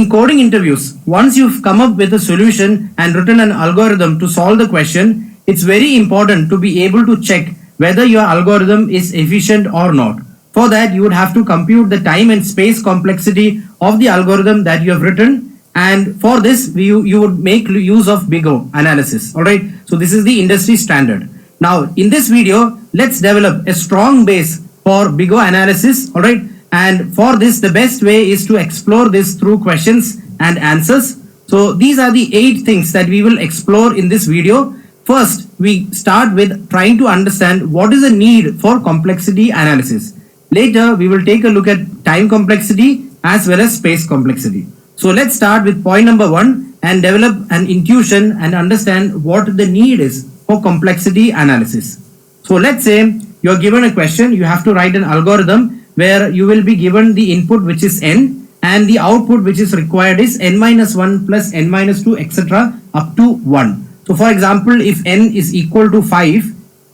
In coding interviews, once you've come up with a solution and written an algorithm to solve the question, it's very important to be able to check whether your algorithm is efficient or not. For that, you would have to compute the time and space complexity of the algorithm that you have written. And for this, you would make use of big O analysis. Alright, so this is the industry standard. Now, in this video, let's develop a strong base for big O analysis. Alright, and for this, the best way is to explore this through questions and answers. So these are the 8 things that we will explore in this video. First, we start with trying to understand what is the need for complexity analysis. Later, we will take a look at time complexity as well as space complexity. So let's start with point number 1 and develop an intuition and understand what the need is for complexity analysis. So let's say you're given a question, you have to write an algorithm where you will be given the input which is n and the output which is required is n-1 plus n-2 etc. up to 1. So for example, if n is equal to 5,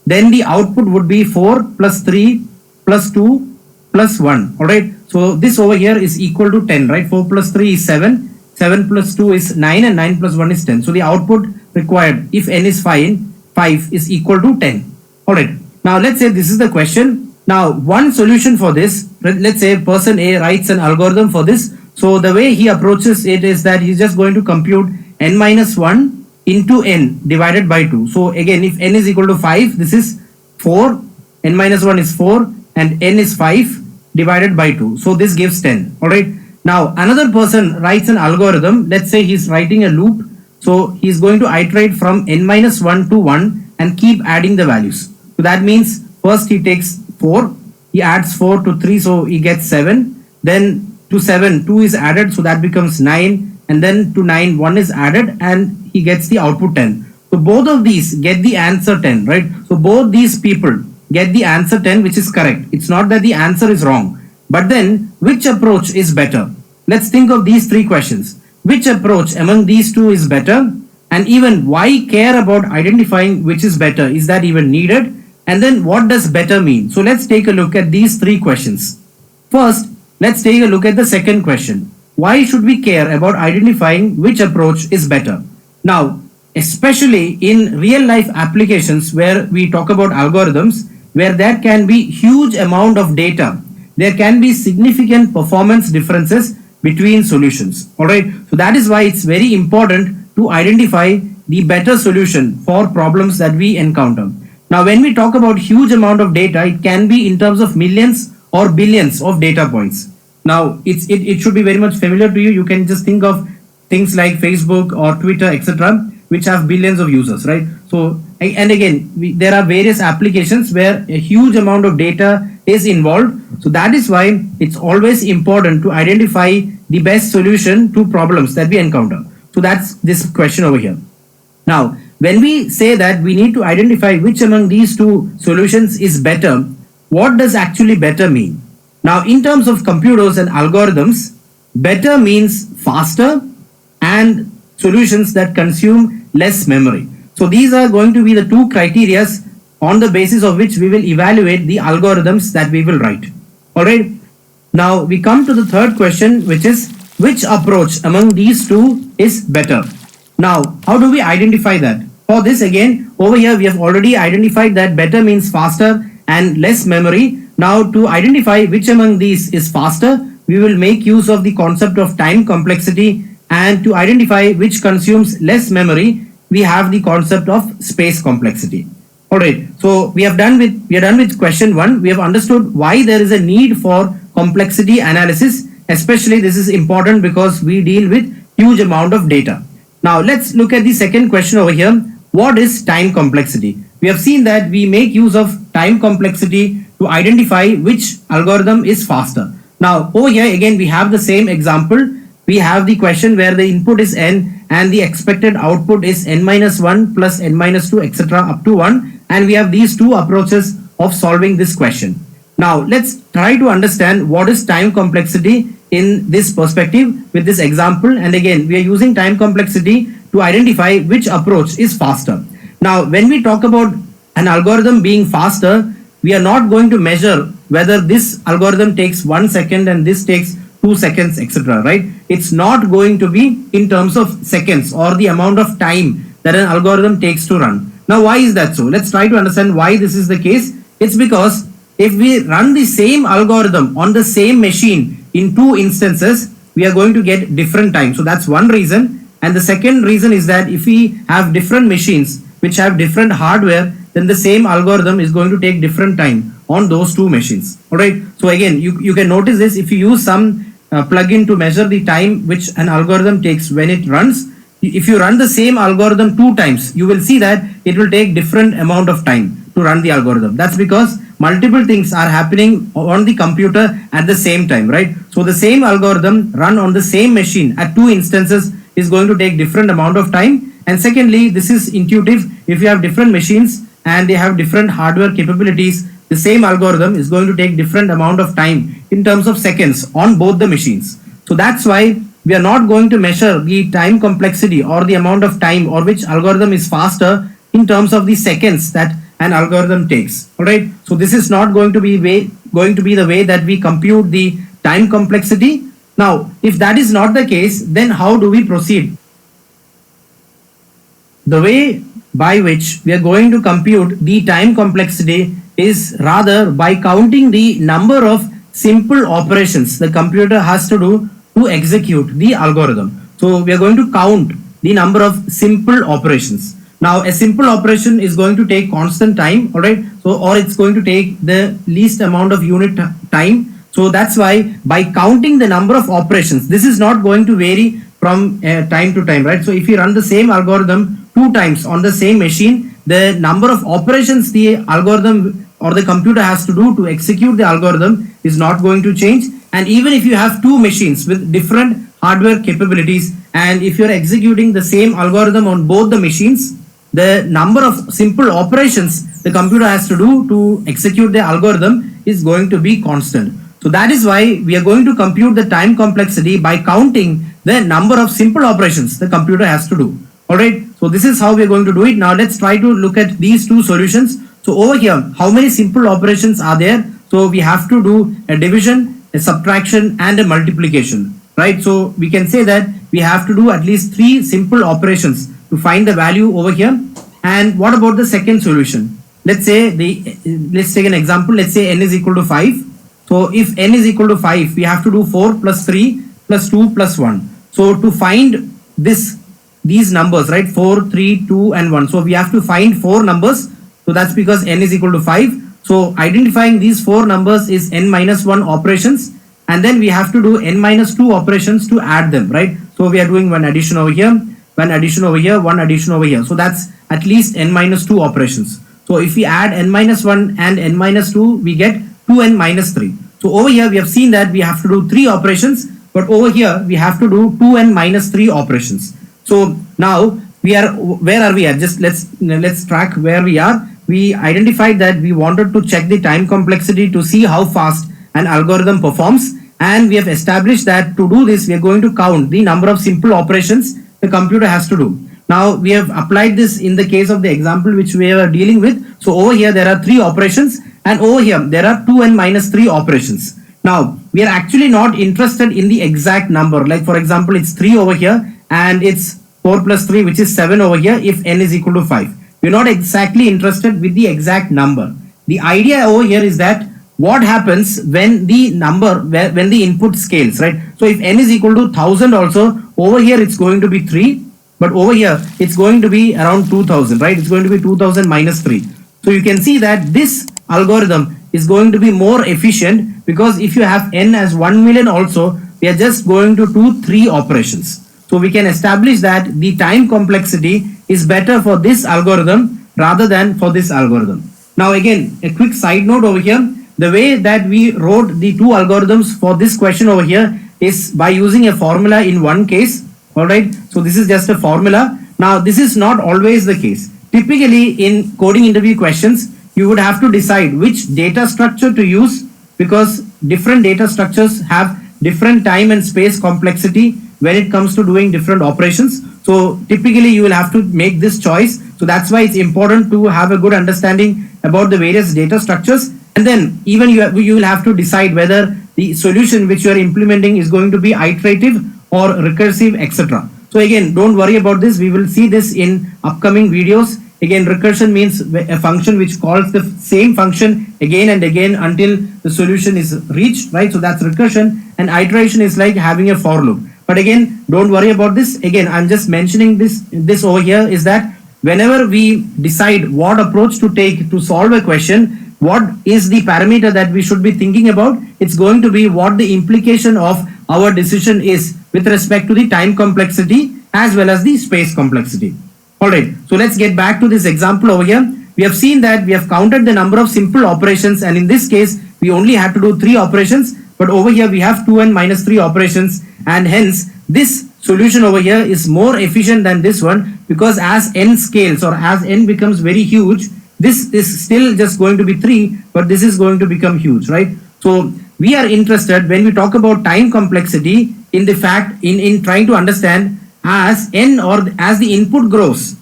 then the output would be 4 plus 3 plus 2 plus 1. Alright, so this over here is equal to 10, right? 4 plus 3 is 7, 7 plus 2 is 9 and 9 plus 1 is 10. So the output required if n is 5 is equal to 10. Alright, now let's say this is the question. Now one solution for this, let's say person A writes an algorithm for this. So the way he approaches it is that he's just going to compute n-1 into n divided by 2. So again, if n is equal to 5, this is 4, n-1 is 4 and n is 5 divided by 2. So this gives 10. Alright. Now another person writes an algorithm. Let's say he's writing a loop. So he's going to iterate from n-1 to 1 and keep adding the values. So that means first he takes 4, he adds 4 to 3, so he gets 7. Then to 7, 2 is added, so that becomes 9. And then to 9, 1 is added and he gets the output 10. So both of these get the answer 10, right? So both these people get the answer 10, which is correct. It's not that the answer is wrong. But then which approach is better? Let's think of these 3 questions. Which approach among these 2 is better? And even why care about identifying which is better? Is that even needed? And then what does better mean? So let's take a look at these 3 questions. First, let's take a look at the second question. Why should we care about identifying which approach is better? Now, especially in real life applications where we talk about algorithms, where there can be huge amount of data, there can be significant performance differences between solutions. Alright, so that is why it's very important to identify the better solution for problems that we encounter. Now, when we talk about huge amount of data, it can be in terms of millions or billions of data points. Now, it should be very much familiar to you. You can just think of things like Facebook or Twitter, etc., which have billions of users, right? So, and again, there are various applications where a huge amount of data is involved. So that is why it's always important to identify the best solution to problems that we encounter. So that's this question over here. Now, when we say that we need to identify which among these 2 solutions is better, what does actually better mean? Now, in terms of computers and algorithms, better means faster and solutions that consume less memory. So these are going to be the 2 criteria on the basis of which we will evaluate the algorithms that we will write. Alright. Now we come to the third question, which is which approach among these 2 is better? Now, how do we identify that? For this, again, over here we have already identified that better means faster and less memory. Now, to identify which among these is faster, we will make use of the concept of time complexity, and to identify which consumes less memory, we have the concept of space complexity. Alright, so we are done with question 1. We have understood why there is a need for complexity analysis. Especially this is important because we deal with huge amount of data. Now let's look at the second question over here. What is time complexity? We have seen that we make use of time complexity to identify which algorithm is faster. Now over here again we have the same example. We have the question where the input is n and the expected output is n-1 plus n-2 etc. up to 1, and we have these 2 approaches of solving this question. Now let's try to understand what is time complexity in this perspective with this example, and again we are using time complexity to identify which approach is faster. Now when we talk about an algorithm being faster, we are not going to measure whether this algorithm takes 1 second and this takes 2 seconds, etc. Right? It's not going to be in terms of seconds or the amount of time that an algorithm takes to run. Now, why is that so? Let's try to understand why this is the case. It's because if we run the same algorithm on the same machine in 2 instances, we are going to get different time. So that's one reason. And the second reason is that if we have different machines which have different hardware, then the same algorithm is going to take different time on those 2 machines. All right. So again, you can notice this. If you use some plugin to measure the time which an algorithm takes when it runs, if you run the same algorithm 2 times, you will see that it will take different amount of time to run the algorithm. That's because multiple things are happening on the computer at the same time, right? So the same algorithm run on the same machine at 2 instances is going to take different amount of time. And secondly, this is intuitive. If you have different machines and they have different hardware capabilities, the same algorithm is going to take different amount of time in terms of seconds on both the machines. So that's why we are not going to measure the time complexity or the amount of time or which algorithm is faster in terms of the seconds that an algorithm takes. All right. So this is not going to be the way that we compute the time complexity. Now, if that is not the case, then how do we proceed? The way by which we are going to compute the time complexity is rather by counting the number of simple operations the computer has to do to execute the algorithm. So we are going to count the number of simple operations. Now a simple operation is going to take constant time, all right? So or it's going to take the least amount of unit time. So that's why by counting the number of operations, this is not going to vary from time to time, right? So if you run the same algorithm 2 times on the same machine, the number of operations the algorithm or the computer has to do to execute the algorithm is not going to change. And even if you have 2 machines with different hardware capabilities, and if you're executing the same algorithm on both the machines, the number of simple operations the computer has to do to execute the algorithm is going to be constant. So that is why we are going to compute the time complexity by counting the number of simple operations the computer has to do. All right. So this is how we are going to do it. Now let's try to look at these 2 solutions. So over here, how many simple operations are there? So we have to do a division, a subtraction, and a multiplication, right? So we can say that we have to do at least 3 simple operations to find the value over here. And what about the second solution? Let's take an example. Let's say n is equal to 5. So if n is equal to 5, we have to do 4 plus 3 plus 2 plus 1. So to find these numbers, right? 4, 3, 2, and 1. So we have to find 4 numbers. So that's because n is equal to 5. So identifying these 4 numbers is n minus 1 operations. And then we have to do n minus 2 operations to add them, right? So we are doing one addition over here, one addition over here, one addition over here. So that's at least n minus 2 operations. So if we add n minus 1 and n minus 2, we get 2n minus 3. So over here we have seen that we have to do 3 operations, but over here we have to do 2n minus 3 operations. So now where are we at? Just let's track where we are. We identified that we wanted to check the time complexity to see how fast an algorithm performs, and we have established that to do this we are going to count the number of simple operations the computer has to do. Now we have applied this in the case of the example which we are dealing with. So over here there are 3 operations, and over here there are 2n minus 3 operations. Now we are actually not interested in the exact number. Like for example, it's 3 over here and it's 4 plus 3, which is 7 over here if n is equal to 5. We're not exactly interested with the exact number. The idea over here is that what happens when the when the input scales, right? So if n is equal to 1000 also, over here it's going to be 3, but over here it's going to be around 2000, right? It's going to be 2000 minus 3. So you can see that this algorithm is going to be more efficient, because if you have n as 1 million also, we are just going to do 3 operations. So we can establish that the time complexity is better for this algorithm rather than for this algorithm. Now again, a quick side note over here. The way that we wrote the 2 algorithms for this question over here is by using a formula in one case. All right. So this is just a formula. Now this is not always the case. Typically in coding interview questions, you would have to decide which data structure to use, because different data structures have different time and space complexity when it comes to doing different operations. So typically you will have to make this choice. So that's why it's important to have a good understanding about the various data structures. And then even you will have to decide whether the solution which you are implementing is going to be iterative or recursive, etc. So again, don't worry about this. We will see this in upcoming videos. Again, recursion means a function which calls the same function again and again until the solution is reached, right? So that's recursion, and iteration is like having a for loop. But again, don't worry about this. Again, I'm just mentioning this over here is that whenever we decide what approach to take to solve a question, what is the parameter that we should be thinking about? It's going to be what the implication of our decision is with respect to the time complexity as well as the space complexity. Alright, so let's get back to this example over here. We have seen that we have counted the number of simple operations, and in this case, we only had to do 3 operations, but over here we have 2n minus 3 operations, and hence this solution over here is more efficient than this one, because as n scales or as n becomes very huge, this is still just going to be 3, but this is going to become huge, right? So we are interested when we talk about time complexity in the fact in trying to understand as n or as the input grows,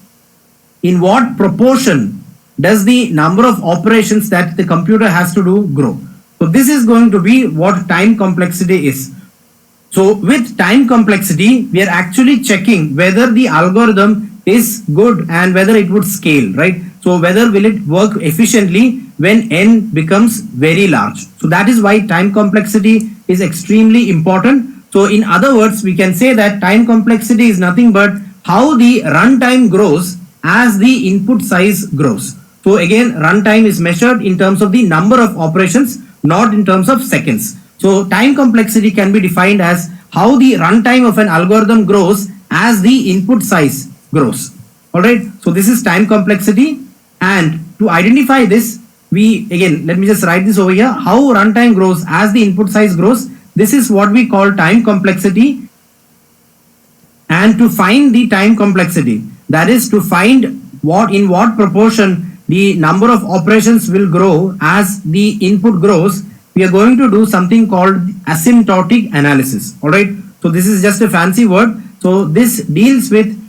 in what proportion does the number of operations that the computer has to do grow. So this is going to be what time complexity is. So with time complexity, we are actually checking whether the algorithm is good and whether it would scale, right? So whether will it work efficiently when n becomes very large. So that is why time complexity is extremely important. So in other words, we can say that time complexity is nothing but how the runtime grows as the input size grows. So again, runtime is measured in terms of the number of operations, not in terms of seconds. So time complexity can be defined as how the runtime of an algorithm grows as the input size grows. Alright, so this is time complexity, and to identify this, let me just write this over here. How runtime grows as the input size grows, this is what we call time complexity. And to find the time complexity, that is to find in what proportion the number of operations will grow as the input grows, we are going to do something called asymptotic analysis. Alright, so this is just a fancy word. So this deals with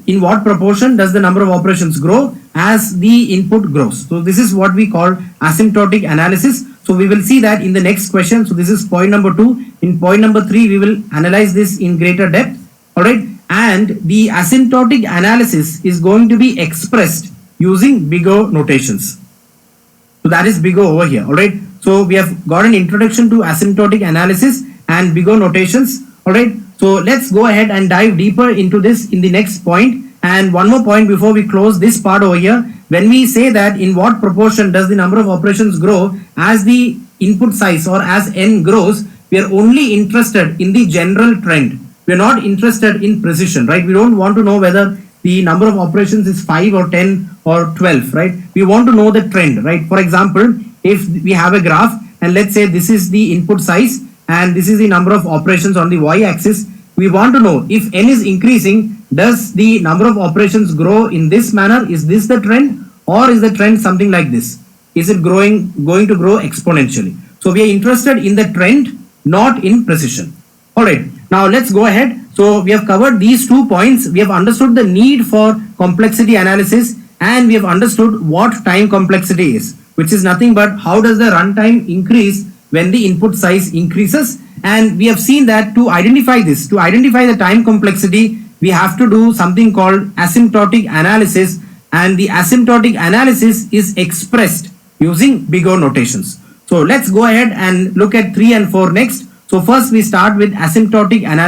in what proportion does the number of operations grow as the input grows. So this is what we call asymptotic analysis. So we will see that in the next question. So this is point number 2. In point number 3, we will analyze this in greater depth. Alright, and the asymptotic analysis is going to be expressed using big O notations. So that is big O over here. Alright, so we have got an introduction to asymptotic analysis and big O notations. Alright, so let's go ahead and dive deeper into this in the next point. And one more point before we close this part over here. When we say that in what proportion does the number of operations grow as the input size or as n grows, we are only interested in the general trend. We are not interested in precision, right? We don't want to know whether the number of operations is 5 or 10 or 12, right? We want to know the trend, right? For example, if we have a graph and let's say this is the input size and this is the number of operations on the y-axis, we want to know if n is increasing, does the number of operations grow in this manner? Is this the trend, or is the trend something like this? Is it going to grow exponentially? So we are interested in the trend, not in precision. Alright, now let's go ahead. So we have covered these 2 points. We have understood the need for complexity analysis, and we have understood what time complexity is, which is nothing but how does the runtime increase when the input size increases. And we have seen that to identify the time complexity, we have to do something called asymptotic analysis, and the asymptotic analysis is expressed using big O notations. So let's go ahead and look at 3 and 4 next. So first we start with asymptotic analysis.